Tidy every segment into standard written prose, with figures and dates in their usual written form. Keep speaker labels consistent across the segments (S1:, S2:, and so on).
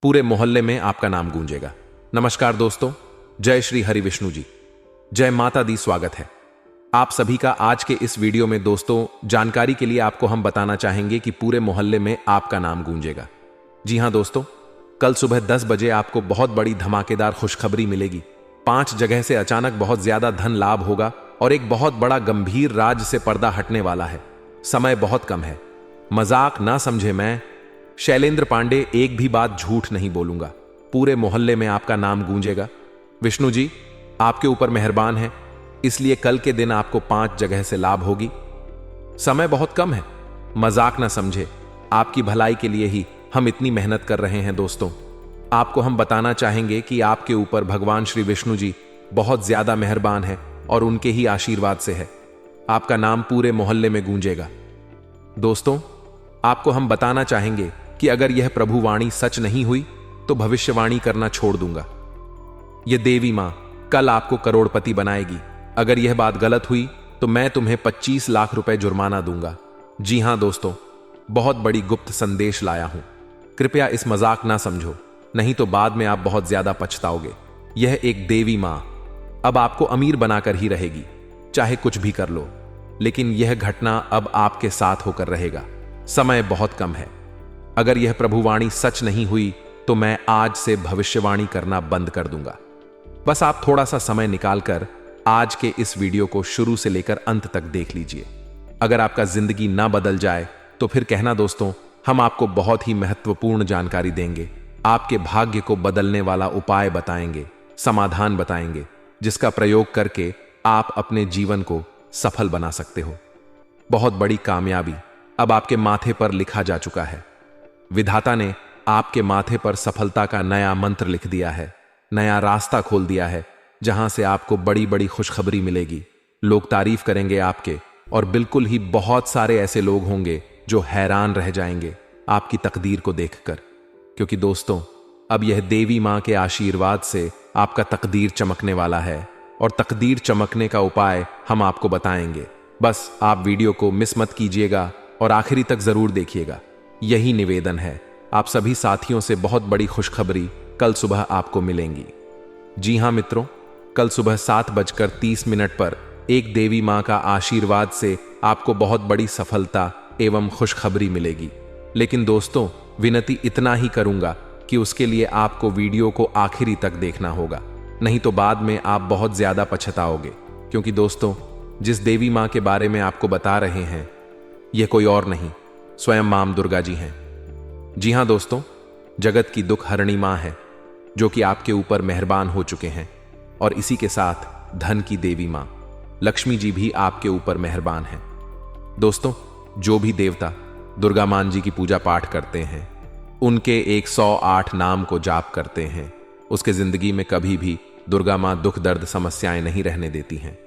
S1: पूरे मोहल्ले में आपका नाम गूंजेगा। नमस्कार दोस्तों, जय श्री हरि विष्णु जी, जय माता दी। स्वागत है आप सभी का आज के इस वीडियो में। दोस्तों, जानकारी के लिए आपको हम बताना चाहेंगे कि पूरे मोहल्ले में आपका नाम गूंजेगा। जी हां दोस्तों, कल सुबह 10 बजे आपको बहुत बड़ी धमाकेदार खुशखबरी मिलेगी। 5 जगह से अचानक बहुत ज्यादा धन लाभ होगा और एक बहुत बड़ा गंभीर राज से पर्दा हटने वाला है। समय बहुत कम है, मजाक ना समझे। मैं शैलेंद्र पांडे एक भी बात झूठ नहीं बोलूंगा। पूरे मोहल्ले में आपका नाम गूंजेगा। विष्णु जी आपके ऊपर मेहरबान है, इसलिए कल के दिन आपको 5 जगह से लाभ होगी। समय बहुत कम है, मजाक ना समझे। आपकी भलाई के लिए ही हम इतनी मेहनत कर रहे हैं। दोस्तों, आपको हम बताना चाहेंगे कि आपके ऊपर भगवान श्री विष्णु जी बहुत ज्यादा मेहरबान है और उनके ही आशीर्वाद से है आपका नाम पूरे मोहल्ले में गूंजेगा। दोस्तों, आपको हम बताना चाहेंगे कि अगर यह प्रभुवाणी सच नहीं हुई तो भविष्यवाणी करना छोड़ दूंगा। यह देवी मां कल आपको करोड़पति बनाएगी। अगर यह बात गलत हुई तो मैं तुम्हें 25 लाख रुपए जुर्माना दूंगा। जी हां दोस्तों, बहुत बड़ी गुप्त संदेश लाया हूं। कृपया इस मजाक ना समझो, नहीं तो बाद में आप बहुत ज्यादा पछताओगे। यह एक देवी मां अब आपको अमीर बनाकर ही रहेगी, चाहे कुछ भी कर लो। लेकिन यह घटना अब आपके साथ होकर रहेगा। समय बहुत कम है। अगर यह प्रभुवाणी सच नहीं हुई तो मैं आज से भविष्यवाणी करना बंद कर दूंगा। बस आप थोड़ा सा समय निकालकर आज के इस वीडियो को शुरू से लेकर अंत तक देख लीजिए। अगर आपका जिंदगी ना बदल जाए तो फिर कहना दोस्तों, हम आपको बहुत ही महत्वपूर्ण जानकारी देंगे। आपके भाग्य को बदलने वाला उपाय बताएंगे, समाधान बताएंगे, जिसका प्रयोग करके आप अपने जीवन को सफल बना सकते हो। बहुत बड़ी कामयाबी अब आपके माथे पर लिखा जा चुका है। विधाता ने आपके माथे पर सफलता का नया मंत्र लिख दिया है, नया रास्ता खोल दिया है, जहां से आपको बड़ी बड़ी खुशखबरी मिलेगी। लोग तारीफ करेंगे आपके, और बिल्कुल ही बहुत सारे ऐसे लोग होंगे जो हैरान रह जाएंगे आपकी तकदीर को देखकर। क्योंकि दोस्तों, अब यह देवी मां के आशीर्वाद से आपका तकदीर चमकने वाला है, और तकदीर चमकने का उपाय हम आपको बताएंगे। बस आप वीडियो को मिस मत कीजिएगा और आखिरी तक जरूर देखिएगा। यही निवेदन है। आप सभी साथियों से बहुत बड़ी खुशखबरी कल सुबह आपको मिलेंगी। जी हां मित्रों, कल सुबह 7:30 पर एक देवी मां का आशीर्वाद से आपको बहुत बड़ी सफलता एवं खुशखबरी मिलेगी। लेकिन दोस्तों, विनती इतना ही करूंगा कि उसके लिए आपको वीडियो को आखिरी तक देखना होगा, नहीं तो बाद में आप बहुत ज्यादा पछताओगे। क्योंकि दोस्तों, जिस देवी मां के बारे में आपको बता रहे हैं, यह कोई और नहीं, स्वयं मां दुर्गा जी हैं। जी हां दोस्तों, जगत की दुख हरणी मां है, जो कि आपके ऊपर मेहरबान हो चुके हैं। और इसी के साथ धन की देवी मां लक्ष्मी जी भी आपके ऊपर मेहरबान हैं। दोस्तों, जो भी देवता दुर्गा मां जी की पूजा पाठ करते हैं, उनके 108 नाम को जाप करते हैं, उसके जिंदगी में कभी भी दुर्गा मां दुख दर्द समस्याएं नहीं रहने देती हैं।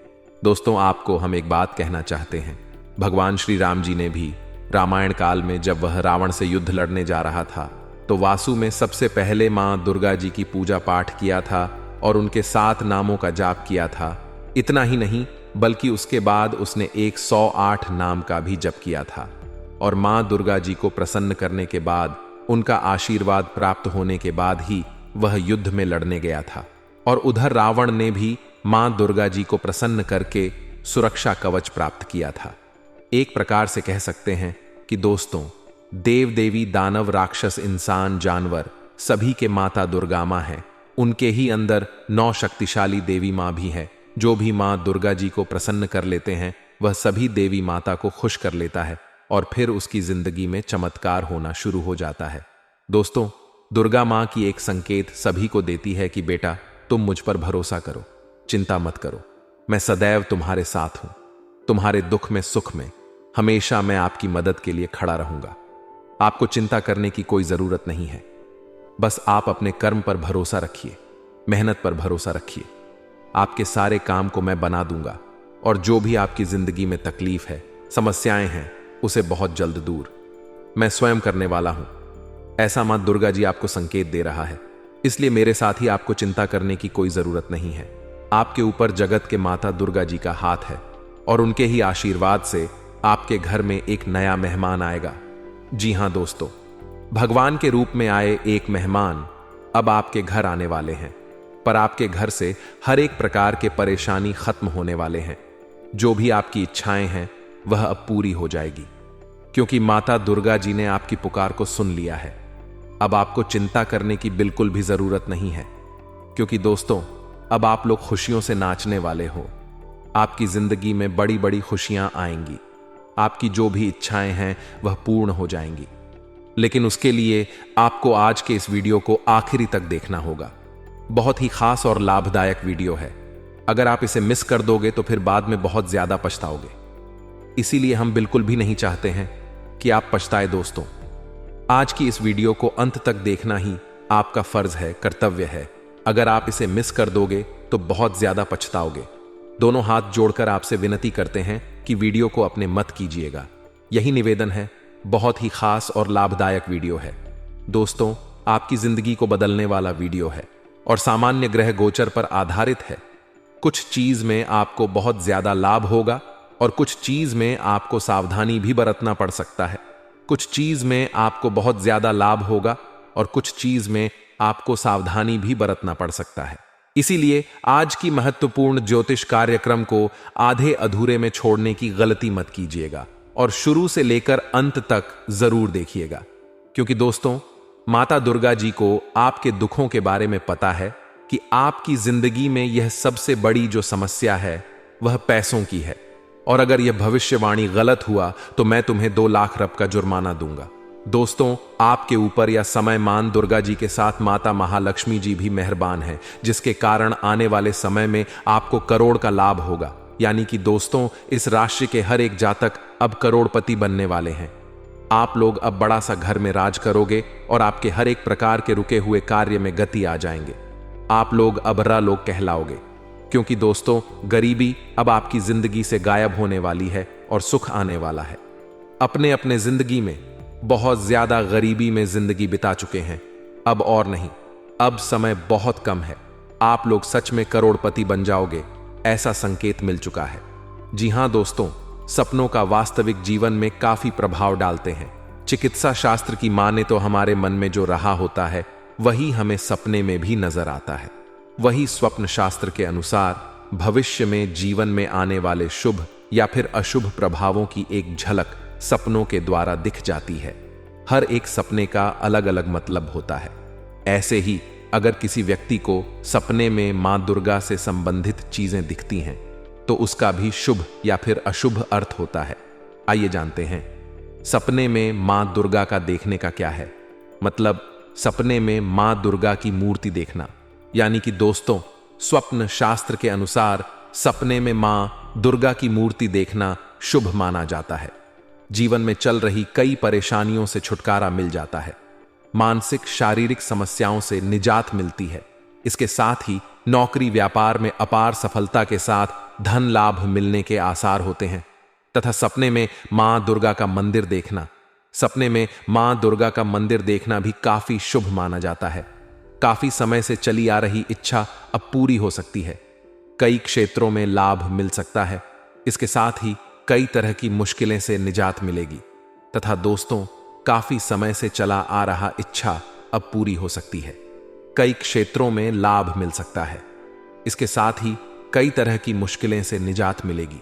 S1: दोस्तों, आपको हम एक बात कहना चाहते हैं। भगवान श्री राम जी ने भी रामायण काल में जब वह रावण से युद्ध लड़ने जा रहा था, तो वासु में सबसे पहले मां दुर्गा जी की पूजा पाठ किया था और उनके 7 नामों का जाप किया था। इतना ही नहीं, बल्कि उसके बाद उसने 108 नाम का भी जप किया था। और मां दुर्गा जी को प्रसन्न करने के बाद, उनका आशीर्वाद प्राप्त होने के बाद ही वह युद्ध में लड़ने गया था। और उधर रावण ने भी मां दुर्गा जी को प्रसन्न करके सुरक्षा कवच प्राप्त किया था। एक प्रकार से कह सकते हैं कि दोस्तों, देव देवी दानव राक्षस इंसान जानवर सभी के माता दुर्गा मां है। उनके ही अंदर 9 शक्तिशाली देवी मां भी है। जो भी मां दुर्गा जी को प्रसन्न कर लेते हैं, वह सभी देवी माता को खुश कर लेता है और फिर उसकी जिंदगी में चमत्कार होना शुरू हो जाता है। दोस्तों, दुर्गा मां की एक संकेत सभी को देती है कि बेटा, तुम मुझ पर भरोसा करो, चिंता मत करो, मैं सदैव तुम्हारे साथ हूं। तुम्हारे दुख में सुख में हमेशा मैं आपकी मदद के लिए खड़ा रहूंगा। आपको चिंता करने की कोई जरूरत नहीं है। बस आप अपने कर्म पर भरोसा रखिए, मेहनत पर भरोसा रखिए। आपके सारे काम को मैं बना दूंगा, और जो भी आपकी जिंदगी में तकलीफ है, समस्याएं हैं, उसे बहुत जल्द दूर मैं स्वयं करने वाला हूं। ऐसा मां दुर्गा जी आपको संकेत दे रहा है। इसलिए मेरे साथ ही आपको चिंता करने की कोई जरूरत नहीं है। आपके ऊपर जगत के माता दुर्गा जी का हाथ है, और उनके ही आशीर्वाद से आपके घर में एक नया मेहमान आएगा। जी हां दोस्तों, भगवान के रूप में आए एक मेहमान अब आपके घर आने वाले हैं, पर आपके घर से हर एक प्रकार के परेशानी खत्म होने वाले हैं। जो भी आपकी इच्छाएं हैं वह अब पूरी हो जाएगी, क्योंकि माता दुर्गा जी ने आपकी पुकार को सुन लिया है। अब आपको चिंता करने की बिल्कुल भी जरूरत नहीं है, क्योंकि दोस्तों अब आप लोग खुशियों से नाचने वाले हो। आपकी जिंदगी में बड़ी बड़ी खुशियां आएंगी। आपकी जो भी इच्छाएं हैं वह पूर्ण हो जाएंगी। लेकिन उसके लिए आपको आज के इस वीडियो को आखिरी तक देखना होगा। बहुत ही खास और लाभदायक वीडियो है। अगर आप इसे मिस कर दोगे तो फिर बाद में बहुत ज्यादा पछताओगे। इसीलिए हम बिल्कुल भी नहीं चाहते हैं कि आप पछताए। दोस्तों आज की इस वीडियो को अंत तक देखना ही आपका फर्ज है, कर्तव्य है। अगर आप इसे मिस कर दोगे तो बहुत ज्यादा पछताओगे। दोनों हाथ जोड़कर आपसे विनती करते हैं कि वीडियो को अपने मत कीजिएगा। यही निवेदन है। बहुत ही खास और लाभदायक वीडियो है दोस्तों, आपकी जिंदगी को बदलने वाला वीडियो है और सामान्य ग्रह गोचर पर आधारित है। कुछ चीज में आपको बहुत ज्यादा लाभ होगा और कुछ चीज में आपको सावधानी भी बरतना पड़ सकता है। कुछ चीज में आपको बहुत ज्यादा लाभ होगा और कुछ चीज में आपको सावधानी भी बरतना पड़ सकता है। इसीलिए आज की महत्वपूर्ण ज्योतिष कार्यक्रम को आधे अधूरे में छोड़ने की गलती मत कीजिएगा और शुरू से लेकर अंत तक जरूर देखिएगा, क्योंकि दोस्तों माता दुर्गा जी को आपके दुखों के बारे में पता है कि आपकी जिंदगी में यह सबसे बड़ी जो समस्या है वह पैसों की है। और अगर यह भविष्यवाणी गलत हुआ तो मैं तुम्हें 2 लाख रुपए का जुर्माना दूंगा। दोस्तों आपके ऊपर या समयमान दुर्गा जी के साथ माता महालक्ष्मी जी भी मेहरबान है, जिसके कारण आने वाले समय में आपको करोड़ का लाभ होगा। यानी कि दोस्तों इस राशि के हर एक जातक अब करोड़पति बनने वाले हैं। आप लोग अब बड़ा सा घर में राज करोगे और आपके हर एक प्रकार के रुके हुए कार्य में गति आ जाएंगे। आप लोग अब लोग कहलाओगे, क्योंकि दोस्तों गरीबी अब आपकी जिंदगी से गायब होने वाली है और सुख आने वाला है। अपने अपने जिंदगी में बहुत ज्यादा गरीबी में जिंदगी बिता चुके हैं, अब और नहीं। अब समय बहुत कम है, आप लोग सच में करोड़पति बन जाओगे, ऐसा संकेत मिल चुका है। जी हां दोस्तों, सपनों का वास्तविक जीवन में काफी प्रभाव डालते हैं। चिकित्सा शास्त्र की माने तो हमारे मन में जो रहा होता है वही हमें सपने में भी नजर आता है। वही स्वप्न शास्त्र के अनुसार भविष्य में जीवन में आने वाले शुभ या फिर अशुभ प्रभावों की एक झलक सपनों के द्वारा दिख जाती है। हर एक सपने का अलग अलग मतलब होता है। ऐसे ही अगर किसी व्यक्ति को सपने में मां दुर्गा से संबंधित चीजें दिखती हैं तो उसका भी शुभ या फिर अशुभ अर्थ होता है। आइए जानते हैं सपने में मां दुर्गा का देखने का क्या है मतलब। सपने में मां दुर्गा की मूर्ति देखना, यानी कि दोस्तों स्वप्न शास्त्र के अनुसार सपने में मां दुर्गा की मूर्ति देखना शुभ माना जाता है। जीवन में चल रही कई परेशानियों से छुटकारा मिल जाता है। मानसिक शारीरिक समस्याओं से निजात मिलती है। इसके साथ ही नौकरी व्यापार में अपार सफलता के साथ धन लाभ मिलने के आसार होते हैं। तथा सपने में मां दुर्गा का मंदिर देखना, सपने में मां दुर्गा का मंदिर देखना भी काफी शुभ माना जाता है। काफी समय से चली आ रही इच्छा अब पूरी हो सकती है। कई क्षेत्रों में लाभ मिल सकता है। इसके साथ ही कई तरह की मुश्किलें से निजात मिलेगी। तथा दोस्तों काफी समय से चला आ रहा इच्छा अब पूरी हो सकती है। कई क्षेत्रों में लाभ मिल सकता है। इसके साथ ही कई तरह की मुश्किलें से निजात मिलेगी।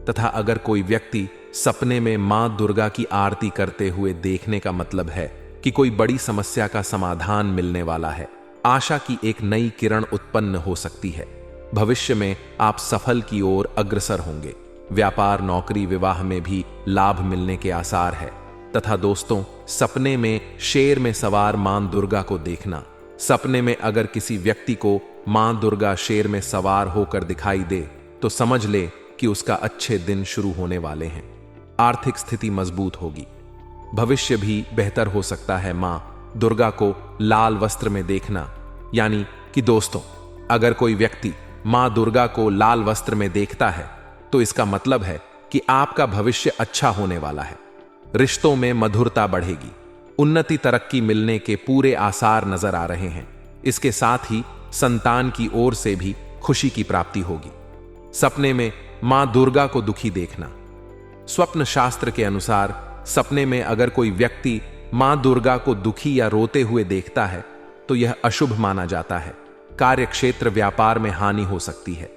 S1: तथा अगर कोई व्यक्ति सपने में मां दुर्गा की आरती करते हुए देखने का मतलब है कि कोई बड़ी समस्या का समाधान मिलने वाला है। आशा की एक नई किरण उत्पन्न हो सकती है। भविष्य में आप सफल की ओर अग्रसर होंगे। व्यापार नौकरी विवाह में भी लाभ मिलने के आसार है। तथा दोस्तों सपने में शेर में सवार मां दुर्गा को देखना, सपने में अगर किसी व्यक्ति को मां दुर्गा शेर में सवार होकर दिखाई दे तो समझ ले कि उसका अच्छे दिन शुरू होने वाले हैं। आर्थिक स्थिति मजबूत होगी। भविष्य भी बेहतर हो सकता है। मां दुर्गा को लाल वस्त्र में देखना, यानी कि दोस्तों अगर कोई व्यक्ति मां दुर्गा को लाल वस्त्र में देखता है तो इसका मतलब है कि आपका भविष्य अच्छा होने वाला है। रिश्तों में मधुरता बढ़ेगी। उन्नति तरक्की मिलने के पूरे आसार नजर आ रहे हैं। इसके साथ ही संतान की ओर से भी खुशी की प्राप्ति होगी। सपने में मां दुर्गा को दुखी देखना, स्वप्न शास्त्र के अनुसार सपने में अगर कोई व्यक्ति मां दुर्गा को दुखी या रोते हुए देखता है तो यह अशुभ माना जाता है। कार्य क्षेत्र व्यापार में हानि हो सकती है।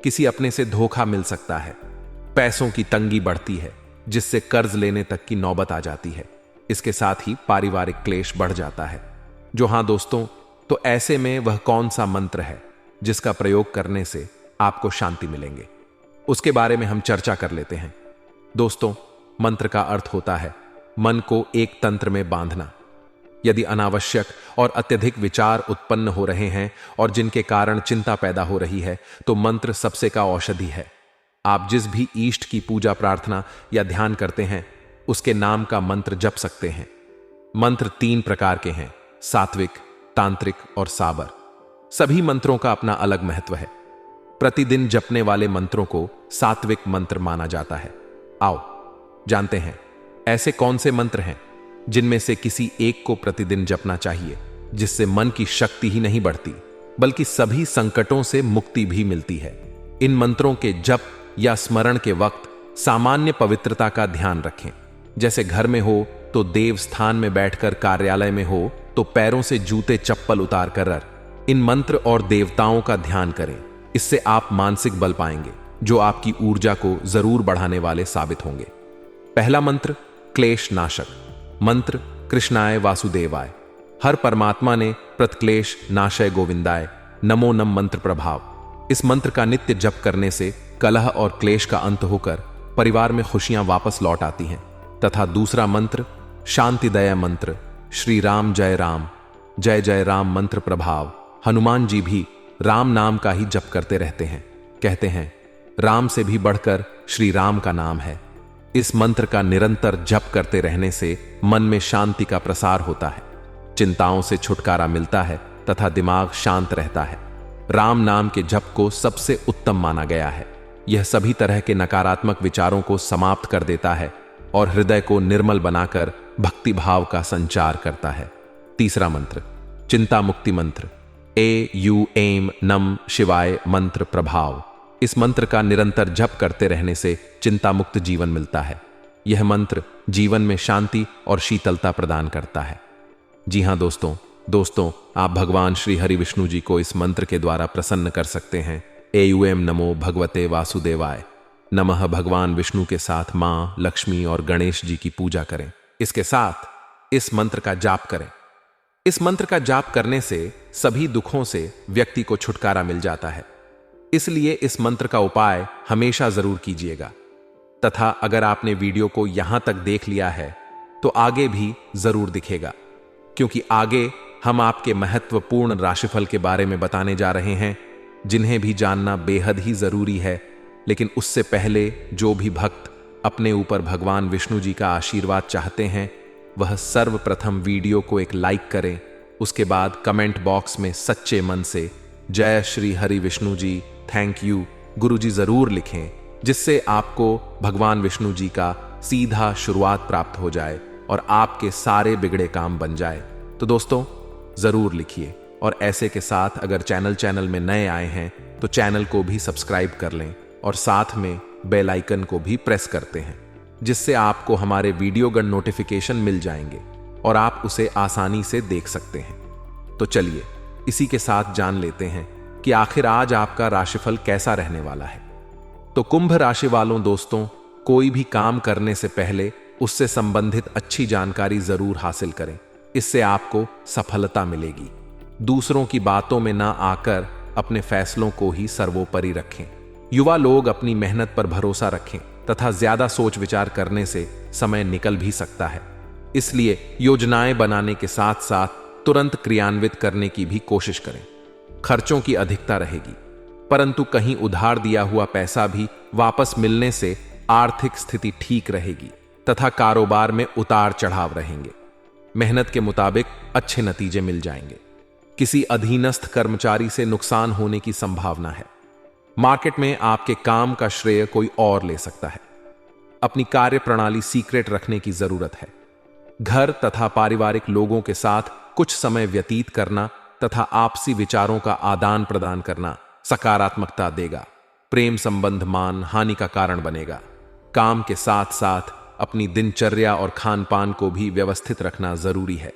S1: किसी अपने से धोखा मिल सकता है। पैसों की तंगी बढ़ती है जिससे कर्ज लेने तक की नौबत आ जाती है। इसके साथ ही पारिवारिक क्लेश बढ़ जाता है। जो हां दोस्तों, तो ऐसे में वह कौन सा मंत्र है जिसका प्रयोग करने से आपको शांति मिलेंगे, उसके बारे में हम चर्चा कर लेते हैं। दोस्तों, मंत्र का अर्थ होता है मन को एक तंत्र में बांधना। यदि अनावश्यक और अत्यधिक विचार उत्पन्न हो रहे हैं और जिनके कारण चिंता पैदा हो रही है, तो मंत्र सबसे का औषधि है। आप जिस भी इष्ट की पूजा प्रार्थना या ध्यान करते हैं उसके नाम का मंत्र जप सकते हैं। मंत्र 3 प्रकार के हैं: सात्विक, तांत्रिक और साबर। सभी मंत्रों का अपना अलग महत्व है। प्रतिदिन जपने वाले मंत्रों को सात्विक मंत्र माना जाता है। आओ जानते हैं ऐसे कौन से मंत्र हैं जिनमें से किसी एक को प्रतिदिन जपना चाहिए, जिससे मन की शक्ति ही नहीं बढ़ती बल्कि सभी संकटों से मुक्ति भी मिलती है। इन मंत्रों के जप या स्मरण के वक्त सामान्य पवित्रता का ध्यान रखें। जैसे घर में हो तो देव स्थान में बैठकर, कार्यालय में हो तो पैरों से जूते चप्पल उतार कर इन मंत्र और देवताओं का ध्यान करें। इससे आप मानसिक बल पाएंगे जो आपकी ऊर्जा को जरूर बढ़ाने वाले साबित होंगे। पहला मंत्र क्लेश नाशक मंत्र कृष्णाय वासुदेवाय। हर परमात्मा ने प्रतिक्लेश नाशय गोविंदाय नमो नम मंत्र प्रभाव। इस मंत्र का नित्य जप करने से कलह और क्लेश का अंत होकर परिवार में खुशियां वापस लौट आती हैं। तथा दूसरा मंत्र शांतिदय मंत्र श्री राम जय राम, जय जय राम मंत्र प्रभाव। हनुमान जी भी राम नाम का ही जप करते रहते हैं। कहते हैं राम से भी बढ़कर श्री राम का नाम है। इस मंत्र का निरंतर जप करते रहने से मन में शांति का प्रसार होता है, चिंताओं से छुटकारा मिलता है तथा दिमाग शांत रहता है। राम नाम के जप को सबसे उत्तम माना गया है। यह सभी तरह के नकारात्मक विचारों को समाप्त कर देता है और हृदय को निर्मल बनाकर भक्ति भाव का संचार करता है। तीसरा मंत्र चिंता मुक्ति मंत्र एम नम शिवाय मंत्र प्रभाव। इस मंत्र का निरंतर जप करते रहने से चिंता मुक्त जीवन मिलता है। यह मंत्र जीवन में शांति और शीतलता प्रदान करता है। जी हां दोस्तों, आप भगवान श्री हरि विष्णु जी को इस मंत्र के द्वारा प्रसन्न कर सकते हैं। एम नमो भगवते वासुदेवाय नमः। भगवान विष्णु के साथ मां लक्ष्मी और गणेश जी की पूजा करें। इसके साथ इस मंत्र का जाप करें। इस मंत्र का जाप करने से सभी दुखों से व्यक्ति को छुटकारा मिल जाता है। इसलिए इस मंत्र का उपाय हमेशा जरूर कीजिएगा। तथा अगर आपने वीडियो को यहां तक देख लिया है तो आगे भी जरूर दिखेगा, क्योंकि आगे हम आपके महत्वपूर्ण राशिफल के बारे में बताने जा रहे हैं, जिन्हें भी जानना बेहद ही जरूरी है। लेकिन उससे पहले जो भी भक्त अपने ऊपर भगवान विष्णु जी का आशीर्वाद चाहते हैं, वह सर्वप्रथम वीडियो को एक लाइक करें। उसके बाद कमेंट बॉक्स में सच्चे मन से जय श्री हरि विष्णु जी, थैंक यू, गुरु जी जरूर लिखें, जिससे आपको भगवान विष्णु जी का सीधा शुरुआत प्राप्त हो जाए और आपके सारे बिगड़े काम बन जाए। तो दोस्तों जरूर लिखिए। और ऐसे के साथ अगर चैनल में नए आए हैं तो चैनल को भी सब्सक्राइब कर लें और साथ में बेल आइकन को भी प्रेस करते हैं, जिससे आपको हमारे वीडियोगण नोटिफिकेशन मिल जाएंगे और आप उसे आसानी से देख सकते हैं। तो चलिए इसी के साथ जान लेते हैं कि आखिर आज आपका राशिफल कैसा रहने वाला है। तो कुंभ राशि वालों दोस्तों, कोई भी काम करने से पहले उससे संबंधित अच्छी जानकारी जरूर हासिल करें। इससे आपको सफलता मिलेगी। दूसरों की बातों में ना आकर अपने फैसलों को ही सर्वोपरि रखें। युवा लोग अपनी मेहनत पर भरोसा रखें तथा ज्यादा सोच विचार करने से समय निकल भी सकता है। इसलिए योजनाएं बनाने के साथ साथ तुरंत क्रियान्वित करने की भी कोशिश करें। खर्चों की अधिकता रहेगी, परंतु कहीं उधार दिया हुआ पैसा भी वापस मिलने से आर्थिक स्थिति ठीक रहेगी तथा कारोबार में उतार चढ़ाव रहेंगे। मेहनत के मुताबिक अच्छे नतीजे मिल जाएंगे। किसी अधीनस्थ कर्मचारी से नुकसान होने की संभावना है। मार्केट में आपके काम का श्रेय कोई और ले सकता है। अपनी कार्य प्रणाली सीक्रेट रखने की जरूरत है। घर तथा पारिवारिक लोगों के साथ कुछ समय व्यतीत करना तथा आपसी विचारों का आदान प्रदान करना सकारात्मकता देगा। प्रेम संबंध मान हानि का कारण बनेगा। काम के साथ साथ अपनी दिनचर्या और खान पान को भी व्यवस्थित रखना जरूरी है।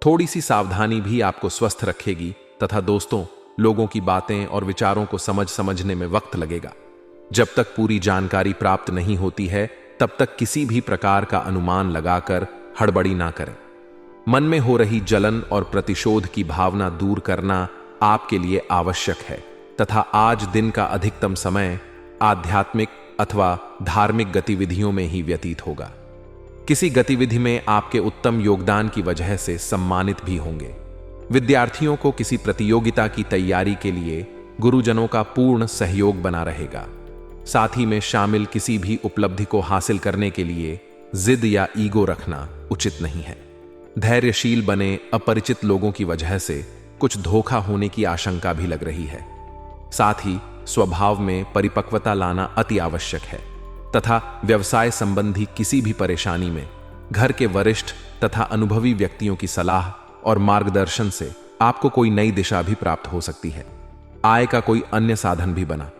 S1: थोड़ी सी सावधानी भी आपको स्वस्थ रखेगी तथा दोस्तों, लोगों की बातें और विचारों को समझने में वक्त लगेगा। जब तक पूरी जानकारी प्राप्त नहीं होती है, तब तक किसी भी प्रकार का अनुमान लगाकर हड़बड़ी ना करें। मन में हो रही जलन और प्रतिशोध की भावना दूर करना आपके लिए आवश्यक है तथा आज दिन का अधिकतम समय आध्यात्मिक अथवा धार्मिक गतिविधियों में ही व्यतीत होगा। किसी गतिविधि में आपके उत्तम योगदान की वजह से सम्मानित भी होंगे। विद्यार्थियों को किसी प्रतियोगिता की तैयारी के लिए गुरुजनों का पूर्ण सहयोग बना रहेगा। साथ ही में शामिल किसी भी उपलब्धि को हासिल करने के लिए जिद या ईगो रखना उचित नहीं है। धैर्यशील बने, अपरिचित लोगों की वजह से कुछ धोखा होने की आशंका भी लग रही है। साथ ही स्वभाव में परिपक्वता लाना अति आवश्यक है तथा व्यवसाय संबंधी किसी भी परेशानी में घर के वरिष्ठ तथा अनुभवी व्यक्तियों की सलाह और मार्गदर्शन से आपको कोई नई दिशा भी प्राप्त हो सकती है। आय का कोई अन्य साधन भी बना।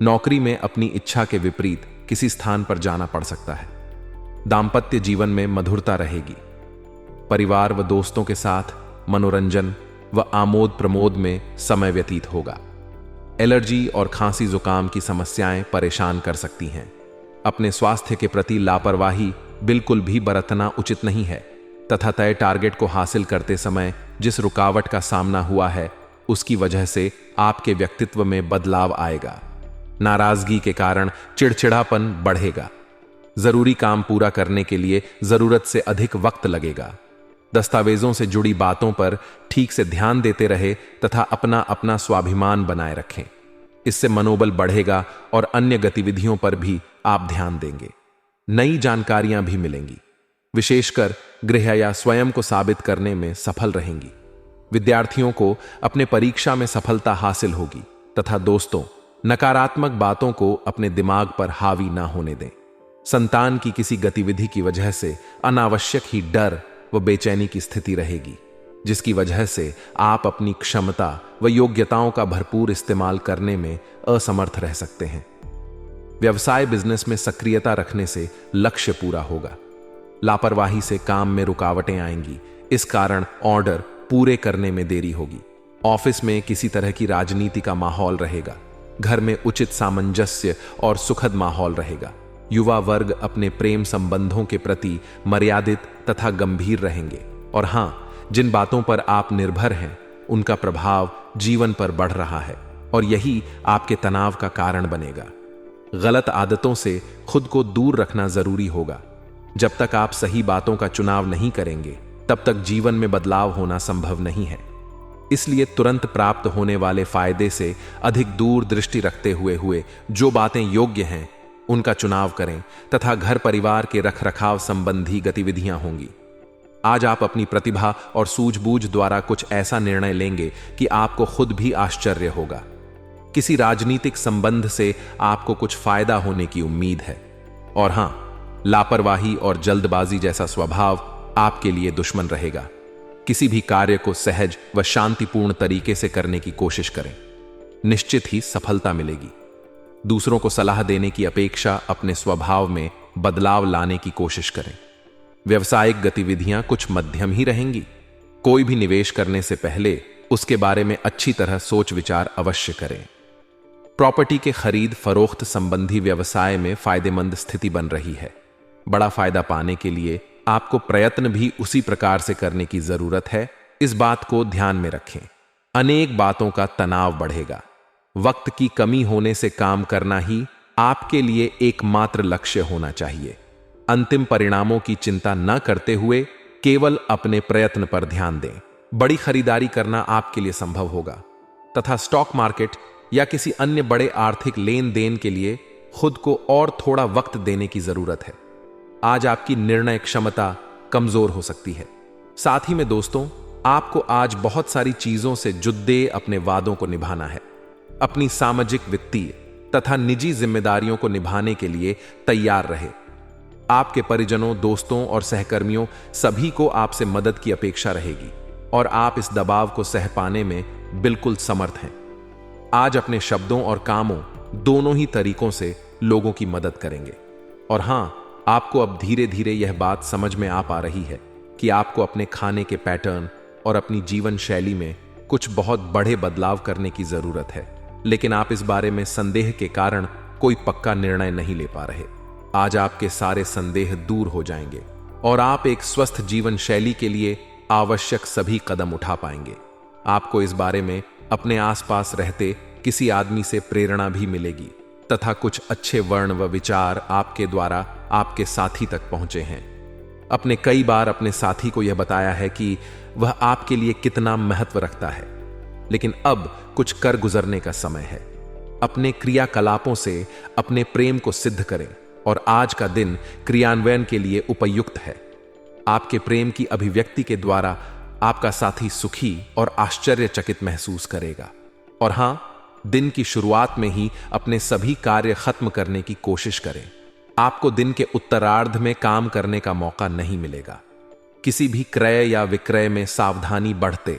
S1: नौकरी में अपनी इच्छा के विपरीत किसी स्थान पर जाना पड़ सकता है। दाम्पत्य जीवन में मधुरता रहेगी। परिवार व दोस्तों के साथ मनोरंजन व आमोद प्रमोद में समय व्यतीत होगा। एलर्जी और खांसी जुकाम की समस्याएं परेशान कर सकती हैं। अपने स्वास्थ्य के प्रति लापरवाही बिल्कुल भी बरतना उचित नहीं है तथा तय टारगेट को हासिल करते समय जिस रुकावट का सामना हुआ है, उसकी वजह से आपके व्यक्तित्व में बदलाव आएगा। नाराजगी के कारण चिड़चिड़ापन बढ़ेगा। जरूरी काम पूरा करने के लिए जरूरत से अधिक वक्त लगेगा। दस्तावेजों से जुड़ी बातों पर ठीक से ध्यान देते रहे तथा अपना अपना स्वाभिमान बनाए रखें। इससे मनोबल बढ़ेगा और अन्य गतिविधियों पर भी आप ध्यान देंगे। नई जानकारियां भी मिलेंगी। विशेषकर गृह या स्वयं को साबित करने में सफल रहेंगी। विद्यार्थियों को अपने परीक्षा में सफलता हासिल होगी तथा दोस्तों, नकारात्मक बातों को अपने दिमाग पर हावी ना होने दें। संतान की किसी गतिविधि की वजह से अनावश्यक ही डर व बेचैनी की स्थिति रहेगी, जिसकी वजह से आप अपनी क्षमता व योग्यताओं का भरपूर इस्तेमाल करने में असमर्थ रह सकते हैं। व्यवसाय बिजनेस में सक्रियता रखने से लक्ष्य पूरा होगा। लापरवाही से काम में रुकावटें आएंगी। इस कारण ऑर्डर पूरे करने में देरी होगी। ऑफिस में किसी तरह की राजनीति का माहौल रहेगा। घर में उचित सामंजस्य और सुखद माहौल रहेगा। युवा वर्ग अपने प्रेम संबंधों के प्रति मर्यादित तथा गंभीर रहेंगे और हां, जिन बातों पर आप निर्भर हैं, उनका प्रभाव जीवन पर बढ़ रहा है और यही आपके तनाव का कारण बनेगा। गलत आदतों से खुद को दूर रखना जरूरी होगा। जब तक आप सही बातों का चुनाव नहीं करेंगे, तब तक जीवन में बदलाव होना संभव नहीं है। इसलिए तुरंत प्राप्त होने वाले फायदे से अधिक दूर दृष्टि रखते हुए जो बातें योग्य हैं, उनका चुनाव करें तथा घर परिवार के रखरखाव संबंधी गतिविधियां होंगी। आज आप अपनी प्रतिभा और सूझबूझ द्वारा कुछ ऐसा निर्णय लेंगे कि आपको खुद भी आश्चर्य होगा। किसी राजनीतिक संबंध से आपको कुछ फायदा होने की उम्मीद है और हां, लापरवाही और जल्दबाजी जैसा स्वभाव आपके लिए दुश्मन रहेगा। किसी भी कार्य को सहज व शांतिपूर्ण तरीके से करने की कोशिश करें। निश्चित ही सफलता मिलेगी। दूसरों को सलाह देने की अपेक्षा अपने स्वभाव में बदलाव लाने की कोशिश करें। व्यवसायिक गतिविधियां कुछ मध्यम ही रहेंगी। कोई भी निवेश करने से पहले उसके बारे में अच्छी तरह सोच विचार अवश्य करें। प्रॉपर्टी के खरीद फरोख्त संबंधी व्यवसाय में फायदेमंद स्थिति बन रही है। बड़ा फायदा पाने के लिए आपको प्रयत्न भी उसी प्रकार से करने की जरूरत है। इस बात को ध्यान में रखें। अनेक बातों का तनाव बढ़ेगा। वक्त की कमी होने से काम करना ही आपके लिए एकमात्र लक्ष्य होना चाहिए। अंतिम परिणामों की चिंता न करते हुए केवल अपने प्रयत्न पर ध्यान दें। बड़ी खरीदारी करना आपके लिए संभव होगा तथा स्टॉक मार्केट या किसी अन्य बड़े आर्थिक लेन देन के लिए खुद को और थोड़ा वक्त देने की जरूरत है। आज आपकी निर्णय क्षमता कमजोर हो सकती है। साथ ही में दोस्तों, आपको आज बहुत सारी चीजों से जुद्दे अपने वादों को निभाना है। अपनी सामाजिक, वित्तीय तथा निजी जिम्मेदारियों को निभाने के लिए तैयार रहे। आपके परिजनों, दोस्तों और सहकर्मियों सभी को आपसे मदद की अपेक्षा रहेगी और आप इस दबाव को सह पाने में बिल्कुल समर्थ हैं। आज अपने शब्दों और कामों दोनों ही तरीकों से लोगों की मदद करेंगे और हां, आपको अब धीरे धीरे यह बात समझ में आ पा रही है कि आपको अपने खाने के पैटर्न और अपनी जीवन शैली में कुछ बहुत बड़े बदलाव करने की जरूरत है, लेकिन आप इस बारे में संदेह के कारण कोई पक्का निर्णय नहीं ले पा रहे। आज आपके सारे संदेह दूर हो जाएंगे और आप एक स्वस्थ जीवन शैली के लिए आवश्यक सभी कदम उठा पाएंगे। आपको इस बारे में अपने आसपास रहते किसी आदमी से प्रेरणा भी मिलेगी तथा कुछ अच्छे वर्ण व विचार आपके द्वारा आपके साथी तक पहुंचे हैं। अपने कई बार अपने साथी को यह बताया है कि वह आपके लिए कितना महत्व रखता है, लेकिन अब कुछ कर गुजरने का समय है। अपने क्रियाकलापों से अपने प्रेम को सिद्ध करें और आज का दिन क्रियान्वयन के लिए उपयुक्त है। आपके प्रेम की अभिव्यक्ति के द्वारा आपका साथी सुखी और आश्चर्यचकित महसूस करेगा। और हां, दिन की शुरुआत में ही अपने सभी कार्य खत्म करने की कोशिश करें। आपको दिन के उत्तरार्ध में काम करने का मौका नहीं मिलेगा। किसी भी क्रय या विक्रय में सावधानी बढ़ते,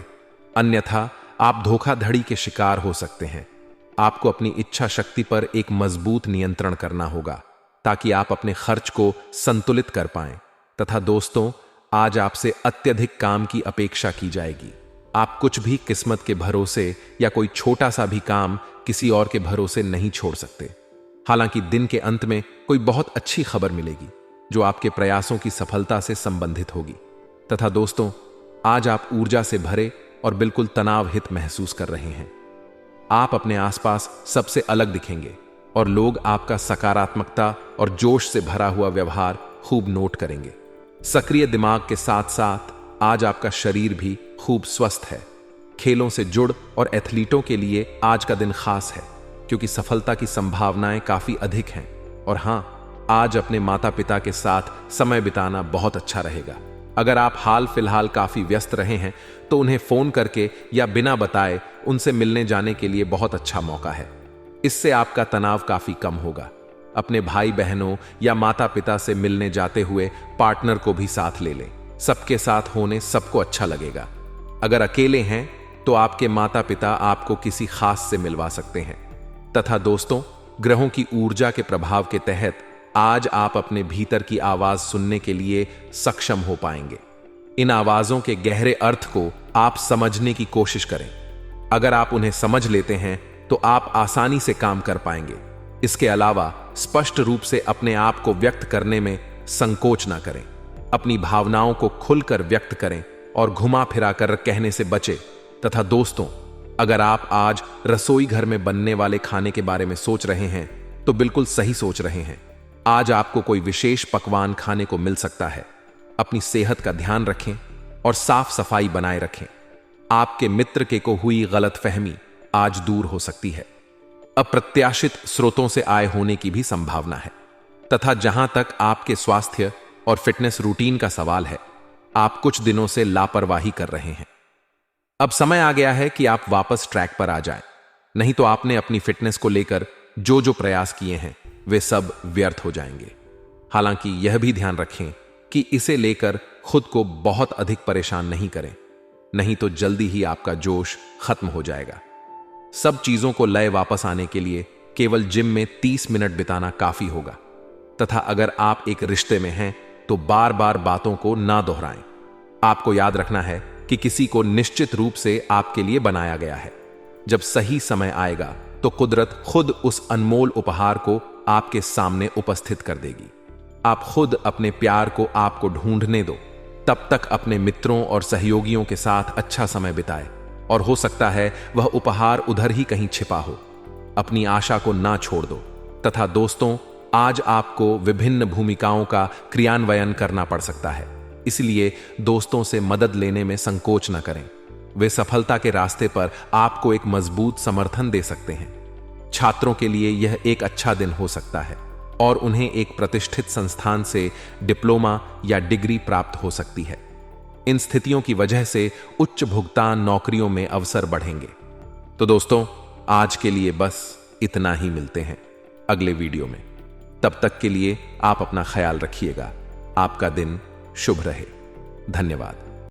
S1: अन्यथा आप धोखाधड़ी के शिकार हो सकते हैं। आपको अपनी इच्छा शक्ति पर एक मजबूत नियंत्रण करना होगा ताकि आप अपने खर्च को संतुलित कर पाएं। तथा दोस्तों, आज आपसे अत्यधिक काम की अपेक्षा की जाएगी। आप कुछ भी किस्मत के भरोसे या कोई छोटा सा भी काम किसी और के भरोसे नहीं छोड़ सकते। हालांकि दिन के अंत में कोई बहुत अच्छी खबर मिलेगी जो आपके प्रयासों की सफलता से संबंधित होगी। तथा दोस्तों, आज आप ऊर्जा से भरे और बिल्कुल तनावहित महसूस कर रहे हैं। आप अपने आसपास सबसे अलग दिखेंगे और लोग आपका सकारात्मकता और जोश से भरा हुआ व्यवहार खूब नोट करेंगे। सक्रिय दिमाग के साथ साथ आज आपका शरीर भी खूब स्वस्थ है। खेलों से जुड़ और एथलीटों के लिए आज का दिन खास है क्योंकि सफलता की संभावनाएं काफी अधिक हैं। और हां, आज अपने माता पिता के साथ समय बिताना बहुत अच्छा रहेगा। अगर आप हाल फिलहाल काफी व्यस्त रहे हैं तो उन्हें फोन करके या बिना बताए उनसे मिलने जाने के लिए बहुत अच्छा मौका है। इससे आपका तनाव काफी कम होगा। अपने भाई बहनों या माता पिता से मिलने जाते हुए पार्टनर को भी साथ ले लें। सबके साथ होने सबको अच्छा लगेगा। अगर अकेले हैं तो आपके माता पिता आपको किसी खास से मिलवा सकते हैं। तथा दोस्तों, ग्रहों की ऊर्जा के प्रभाव के तहत आज आप अपने भीतर की आवाज सुनने के लिए सक्षम हो पाएंगे। इन आवाजों के गहरे अर्थ को आप समझने की कोशिश करें। अगर आप उन्हें समझ लेते हैं तो आप आसानी से काम कर पाएंगे। इसके अलावा स्पष्ट रूप से अपने आप को व्यक्त करने में संकोच ना करें। अपनी भावनाओं को खुलकर व्यक्त करें और घुमा फिरा कर कहने से बचें। तथा दोस्तों, अगर आप आज रसोई घर में बनने वाले खाने के बारे में सोच रहे हैं तो बिल्कुल सही सोच रहे हैं। आज आपको कोई विशेष पकवान खाने को मिल सकता है। अपनी सेहत का ध्यान रखें और साफ सफाई बनाए रखें। आपके मित्र के को हुई गलतफहमी आज दूर हो सकती है। अप्रत्याशित स्रोतों से आय होने की भी संभावना है। तथा जहां तक आपके स्वास्थ्य और फिटनेस रूटीन का सवाल है, आप कुछ दिनों से लापरवाही कर रहे हैं। अब समय आ गया है कि आप वापस ट्रैक पर आ जाएं, नहीं तो आपने अपनी फिटनेस को लेकर जो जो प्रयास किए हैं वे सब व्यर्थ हो जाएंगे। हालांकि यह भी ध्यान रखें कि इसे लेकर खुद को बहुत अधिक परेशान नहीं करें, नहीं तो जल्दी ही आपका जोश खत्म हो जाएगा। सब चीजों को लय वापस आने के लिए केवल जिम में 30 मिनट बिताना काफी होगा। तथा अगर आप एक रिश्ते में हैं तो बार बार बातों को ना दोहराएं। आपको याद रखना है कि किसी को निश्चित रूप से आपके लिए बनाया गया है। जब सही समय आएगा तो कुदरत खुद उस अनमोल उपहार को आपके सामने उपस्थित कर देगी। आप खुद अपने प्यार को आपको ढूंढने दो। तब तक अपने मित्रों और सहयोगियों के साथ अच्छा समय बिताएं और हो सकता है वह उपहार उधर ही कहीं छिपा हो। अपनी आशा को ना छोड़ दो। तथा दोस्तों, आज आपको विभिन्न भूमिकाओं का क्रियान्वयन करना पड़ सकता है, इसलिए दोस्तों से मदद लेने में संकोच न करें। वे सफलता के रास्ते पर आपको एक मजबूत समर्थन दे सकते हैं। छात्रों के लिए यह एक अच्छा दिन हो सकता है और उन्हें एक प्रतिष्ठित संस्थान से डिप्लोमा या डिग्री प्राप्त हो सकती है। इन स्थितियों की वजह से उच्च भुगतान नौकरियों में अवसर बढ़ेंगे। तो दोस्तों, आज के लिए बस इतना ही। मिलते हैं अगले वीडियो में। तब तक के लिए आप अपना ख्याल रखिएगा। आपका दिन शुभ रहे। धन्यवाद।